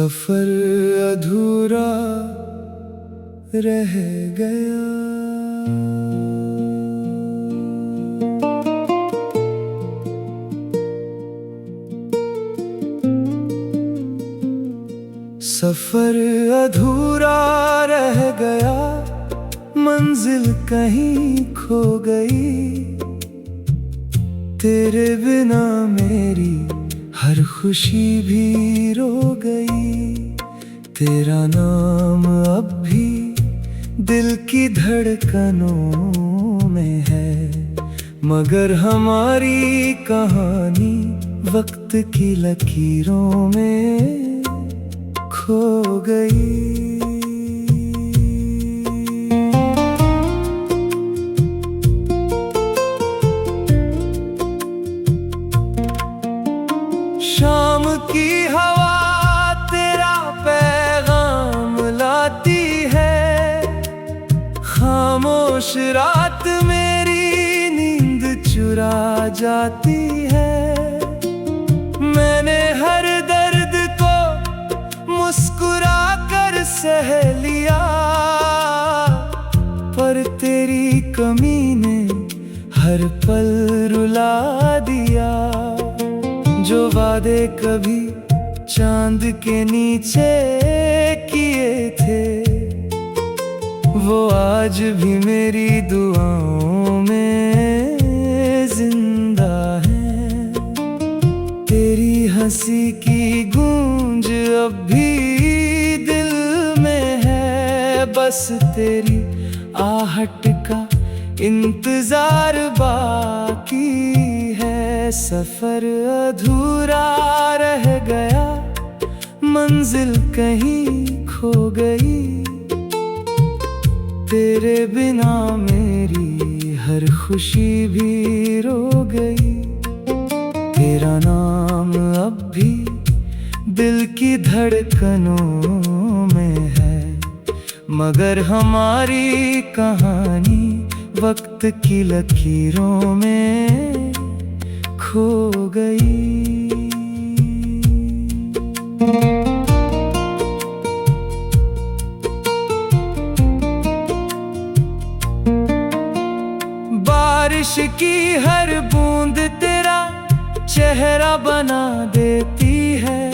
सफर अधूरा रह गया। सफर अधूरा रह गया, मंजिल कहीं खो गई। तेरे बिना मेरी हर खुशी भी रो गई। तेरा नाम अब भी दिल की धड़कनों में है, मगर हमारी कहानी वक्त की लकीरों में खो गई। शाम की हवा तेरा पैगाम लाती है, खामोश रात मेरी नींद चुरा जाती है। मैंने हर दर्द को मुस्कुरा कर सह लिया, पर तेरी कमी ने हर पल रुला दिया। जो वादे कभी चांद के नीचे किए थे, वो आज भी मेरी दुआओं में जिंदा है। तेरी हंसी की गूंज अब भी दिल में है, बस तेरी आहट का इंतजार बाकी है। सफर अधूरा रह गया, मंजिल कहीं खो गई। तेरे बिना मेरी हर खुशी भी रो गई। तेरा नाम अब भी दिल की धड़कनों में है, मगर हमारी कहानी वक्त की लकीरों में खो गई। बारिश की हर बूंद तेरा चेहरा बना देती है।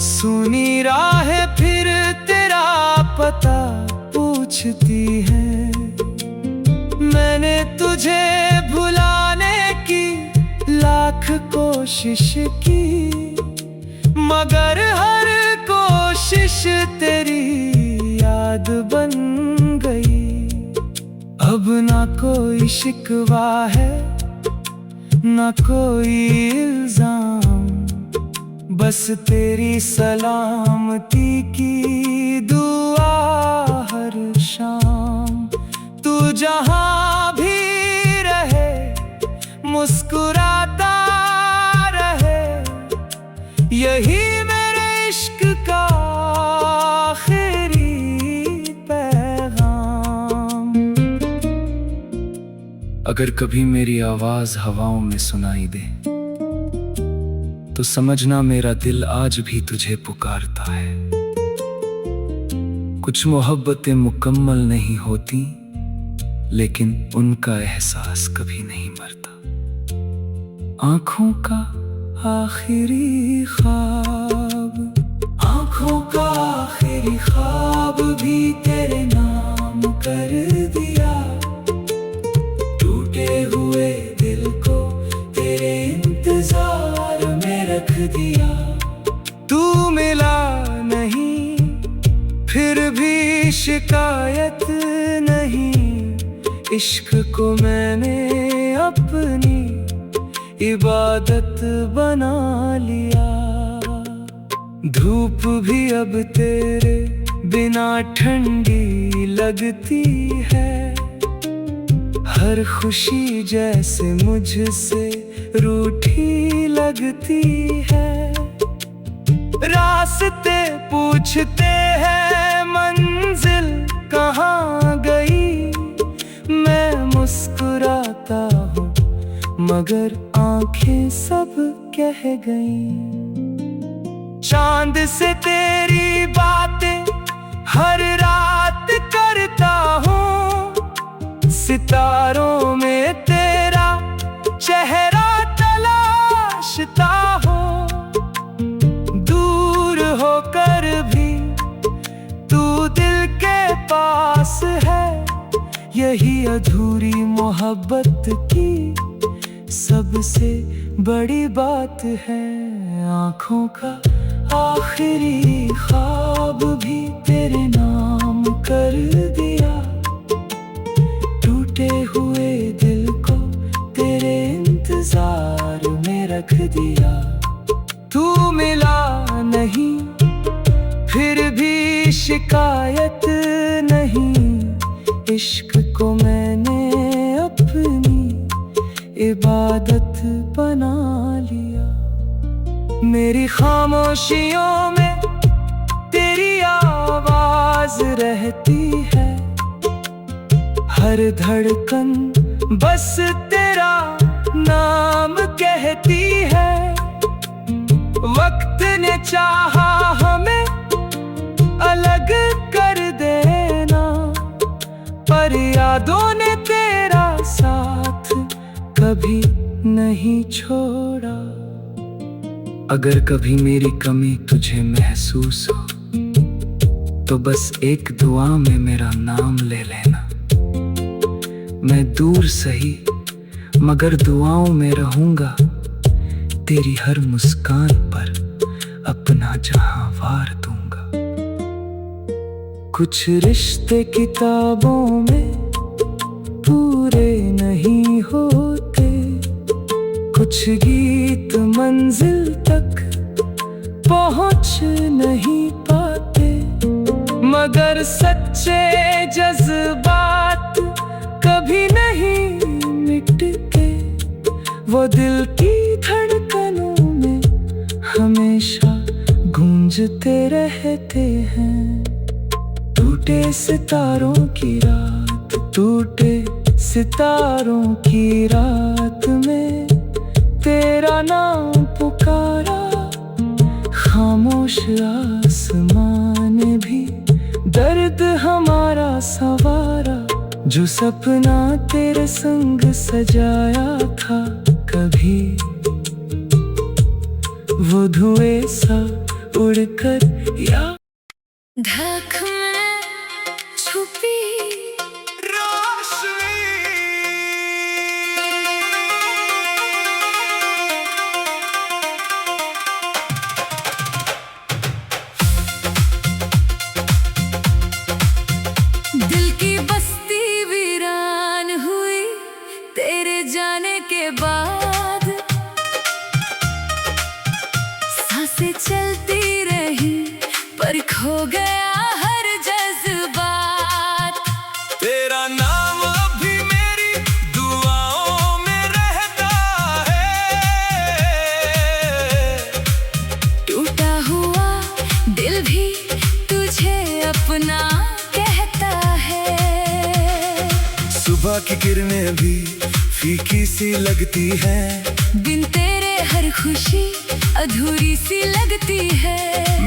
सुनी राहें फिर तेरा पता पूछती है। मैंने तुझे भुलाने की लाख कोशिश की, मगर हर कोशिश तेरी याद बन गई। अब ना कोई शिकवा है, ना कोई इल्जाम, बस तेरी सलामती की दुआ हर शाम। तू जहां भी रहे मुस्कुराता रहे, यही मेरे इश्क का आखिरी पैगाम। अगर कभी मेरी आवाज हवाओं में सुनाई दे, तो समझना मेरा दिल आज भी तुझे पुकारता है। कुछ मोहब्बतें मुकम्मल नहीं होती, लेकिन उनका एहसास कभी नहीं मरता। आँखों का आखिरी ख्वाब, आँखों का आखिरी ख्वाब भी तेरे नाम कर दिया। टूटे हुए दिल को तेरे इंतजार में रख दिया। तू मिला नहीं फिर भी शिकायत नहीं, इश्क को मैंने अपनी इबादत बना लिया। धूप भी अब तेरे बिना ठंडी लगती है। हर खुशी जैसे मुझसे रूठी लगती है। रास्ते पूछते हैं मंजिल कहाँ गई, मैं मुस्कुराता हूँ मगर आंखें सब कह गईं। चांद से तेरी बातें हर रात करता हूँ, सितारों में तेरा चेहरा तलाशता हूँ। दूर होकर भी तू दिल के पास है, यही अधूरी मोहब्बत की सबसे बड़ी बात है। आँखों का आखिरी ख्वाब भी तेरे नाम कर दिया, टूटे हुए दिल को तेरे इंतजार में रख दिया। तू मिला नहीं फिर भी शिकायत नहीं, इश्क को मैंने अपनी इबादत बना लिया। मेरी खामोशियों में तेरी आवाज रहती है, हर धड़कन बस तेरा नाम कहती है। वक्त ने चाहा हमें अलग कर देना, पर यादों ने तेरा साथ कभी नहीं छोड़ा। अगर कभी मेरी कमी तुझे महसूस हो तो बस एक दुआ में मेरा नाम ले लेना। मैं दूर सही मगर दुआओं में रहूंगा, तेरी हर मुस्कान पर अपना जहां वार दूंगा। कुछ रिश्ते किताबों में पूरे नहीं होते, कुछ गीत मंजिल तक पहुंच नहीं पाते, मगर सच्चे जज्बात कभी नहीं मिटते। वो दिल की धड़कनों में हमेशा गूंजते रहते हैं। टूटे सितारों की रात, टूटे सितारों की रात में तेरा नाम पुकारा। खामोश आसमान भी दर्द हमारा संवारा, जो सपना तेरे संग सजाया था कभी, वो धुएं सा उड़कर या धक में छुपी दिल की बस्ती वीरान हुई तेरे जाने के बाद। सांसें चलती रही पर खो गया हर जज्बात। तेरा नाम अभी मेरी दुआओं में रहता है, टूटा हुआ दिल भी तुझे अपना कहता है। सुबह की किरणें भी फीकी सी लगती है, बिन तेरे हर खुशी अधूरी सी लगती है।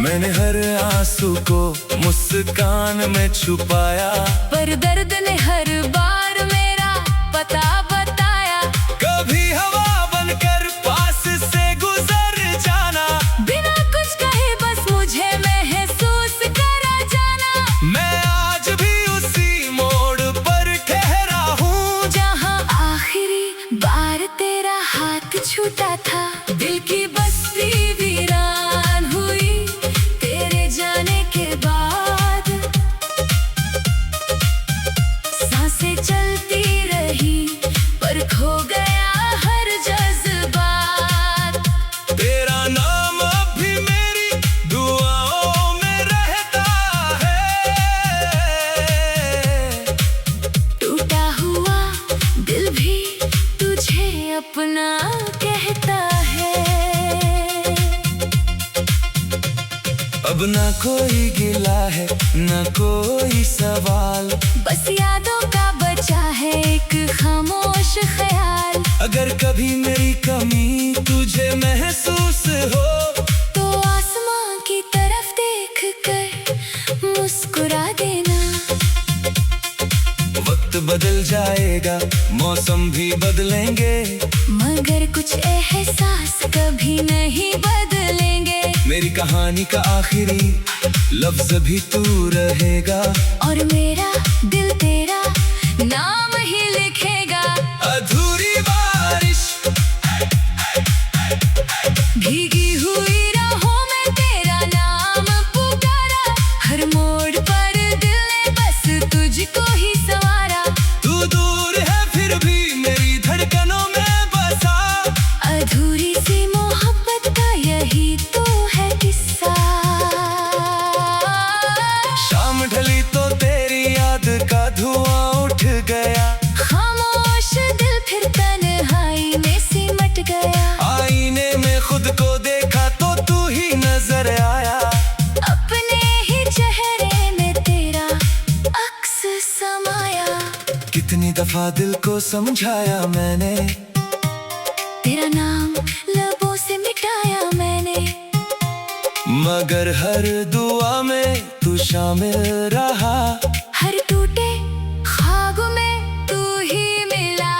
मैंने हर आंसू को मुस्कान में छुपाया, पर दर्द ने हर बार मेरा पता बताया। कभी हवा बनकर पास से गुजर जाना, बिना कुछ कहे बस मुझे महसूस करा जाना। मैं आज भी उसी मोड़ पर ठहरा हूँ, जहाँ आखिरी बार तेरा हाथ छूटा था। दिल की बस्ती वीरान हुई तेरे जाने के बाद। सांसें चलती रही पर खो गया हर जज्बात। तेरा नाम अभी मेरी दुआओं में रहता है, टूटा हुआ दिल भी तुझे अपना कहता है। अब ना कोई गिला है ना कोई सवाल, बस यादों का बचा है एक खामोश ख्याल। अगर कभी मेरी कमी तुझे महसूस हो तो आसमां मुस्कुरा देना। वक्त बदल जाएगा, मौसम भी बदलेंगे, मगर कुछ एहसास कभी नहीं बदलेंगे। मेरी कहानी का आखिरी लफ्ज भी तू रहेगा, और मेरा दिल तेरा नाम ही लिखेगा। अधूरी बारिश, भीगी हुई राहों में तेरा नाम पुकारा, हर मोड़ पर दिल ने बस तुझको ही संवारा। तू दूर है फिर भी मेरी धड़कनों में बसा, अधूरी सी मोहब्बत का यही तो है किस्सा। शाम ढली तो तेरी याद का धुआं उठ गया, खामोश दिल फिर तन्हाई में सिमट गया। आईने में खुद को देखा तो तू ही नजर आया, अपने ही चेहरे में तेरा अक्स समाया। कितनी दफा दिल को समझाया मैंने, तेरा नाम लबों से मिटाया मैंने, मगर हर दुआ में तू शामिल रहा। हर टूटे ख्वाब में तू ही मिला।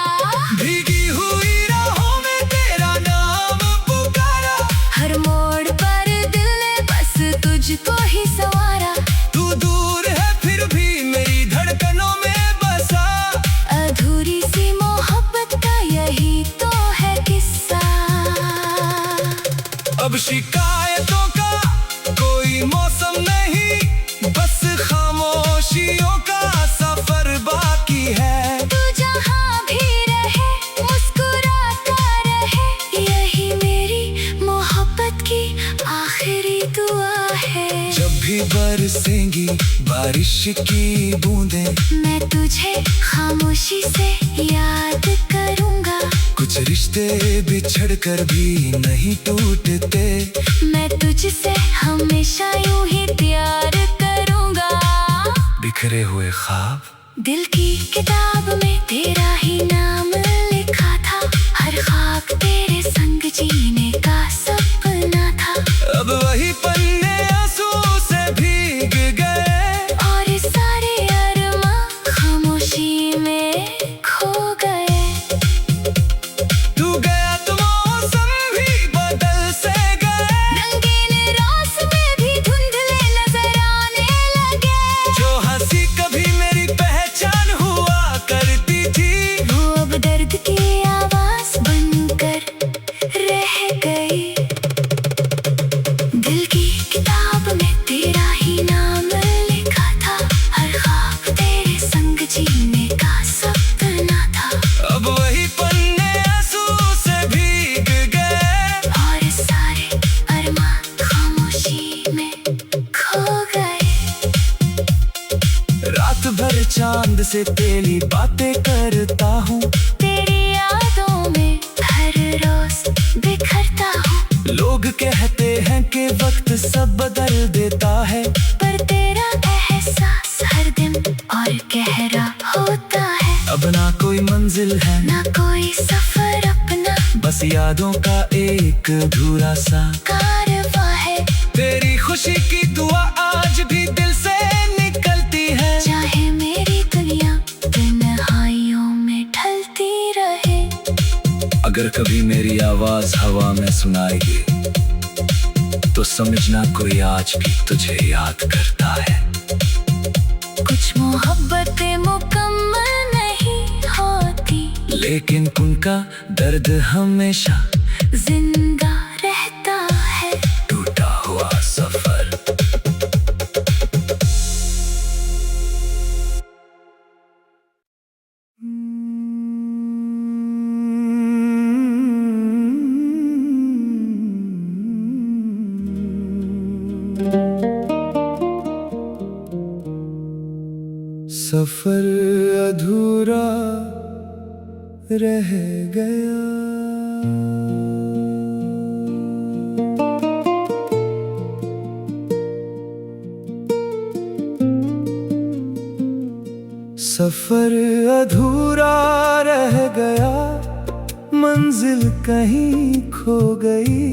भीगी हुई राहों में तेरा नाम पुकारा, हर मोड़ पर दिल ने बस तुझको ही संवारा। तू दूर है फिर भी मेरी धड़कनों में बसा, अधूरी सी मोहब्बत का यही तो है किस्सा। अब शिकायतों का कोई मौसम नहीं, बस खामोशियों का सफर बाकी है। तू जहाँ भी रहे मुस्कुराता रहे, यही मेरी मोहब्बत की आखिरी दुआ है। जब भी बरसेंगी बारिश की बूंदें, मैं तुझे खामोशी से याद करूँगा। कुछ रिश्ते बिछड़ कर भी नहीं टूटते, मैं तुझसे हमेशा यूं ही प्यार करूँगा। बिखरे हुए ख्वाब दिल की किताब में तेरा ही नाम लिखा था, हर ख्वाब तेरे संग जीने का सपना था। अब वही पन्ने आंसू से भीग गए, और सारे अरमां खामोशी में खो गए। तू गया तो मौसम भी बदल से गए, रंगीन रास में भी धुंधले नजर आने लगे। जो हंसी कभी मेरी पहचान हुआ करती थी, वो अब दर्द की आवाज बनकर रह गई। दिल की किताब में तेरा ही नाम लिखा था, हर ख्वाब तेरे संग जीने का सपना था। अब वही पन्ने आंसू से भीग गए, और सारे अरमां खामोशी में खो गए। रात भर चांद से तेरी बातें करता हूँ, तेरी यादों में हर रोज बिखरता हूँ। लोग कहते हैं कि वक्त सब बदल देता है, पर तेरा एहसास हर दिन और गहरा होता है। अब ना कोई मंजिल है ना कोई सफर अपना, बस यादों का एक अधूरा सा कारवां है। तेरी खुशी की दुआ आज भी दिल से निकलती है, चाहे मेरी दुनिया तन्हाइयों में ढलती रहे। अगर कभी मेरी आवाज हवा में सुनाएगी तो समझना कोई आज भी तुझे याद करता है। कुछ मोहब्बतें मुकम्मल नहीं होती, लेकिन उनका दर्द हमेशा जिंदा रहता है। टूटा हुआ सफर। सफर अधूरा रह गया। सफर अधूरा रह गया, मंजिल कहीं खो गई।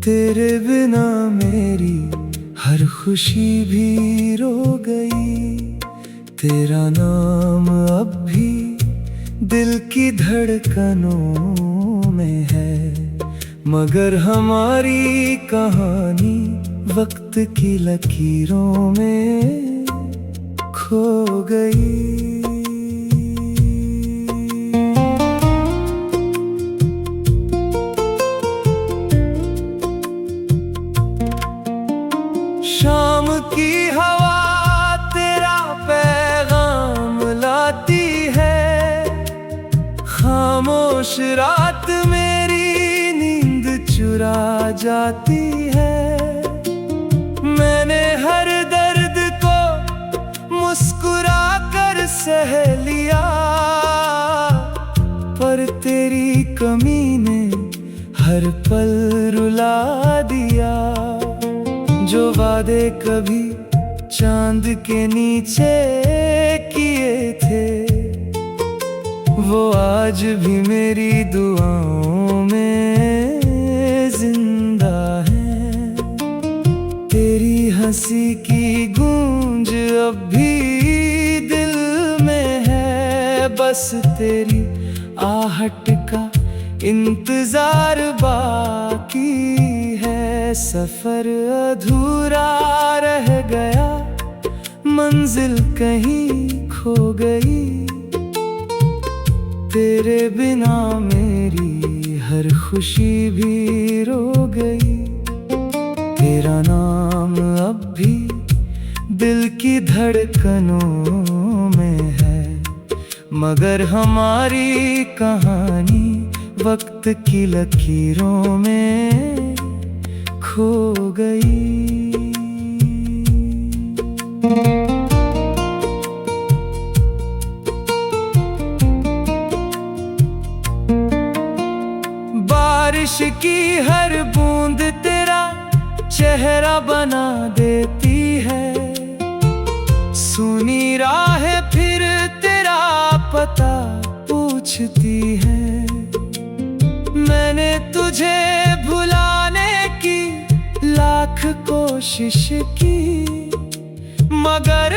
तेरे बिना मेरी हर हर खुशी भी रो गई, तेरा नाम अब भी दिल की धड़कनों में है। मगर हमारी कहानी वक्त की लकीरों में खो गई। शाम की हवा तेरा पैगाम लाती है, खामोश रात मेरी नींद चुरा जाती है। मैंने हर दर्द को मुस्कुरा कर सह लिया, पर तेरी कमी ने हर पल रुला दिया। जो वादे कभी चांद के नीचे किए थे, वो आज भी मेरी दुआओं में जिंदा है। तेरी हंसी की गूंज अब भी दिल में है, बस तेरी आहट का इंतजार बाकी है। सफर अधूरा रह गया, मंजिल कहीं खो गई। तेरे बिना मेरी हर खुशी भी रो गई। तेरा नाम अब भी दिल की धड़कनों में है, मगर हमारी कहानी वक्त की लकीरों में खो गई। बारिश की हर बूंद तेरा चेहरा बना देती है। सुनी राहें फिर तेरा पता पूछती है। मैंने तुझे भुलाने की लाख कोशिश की, मगर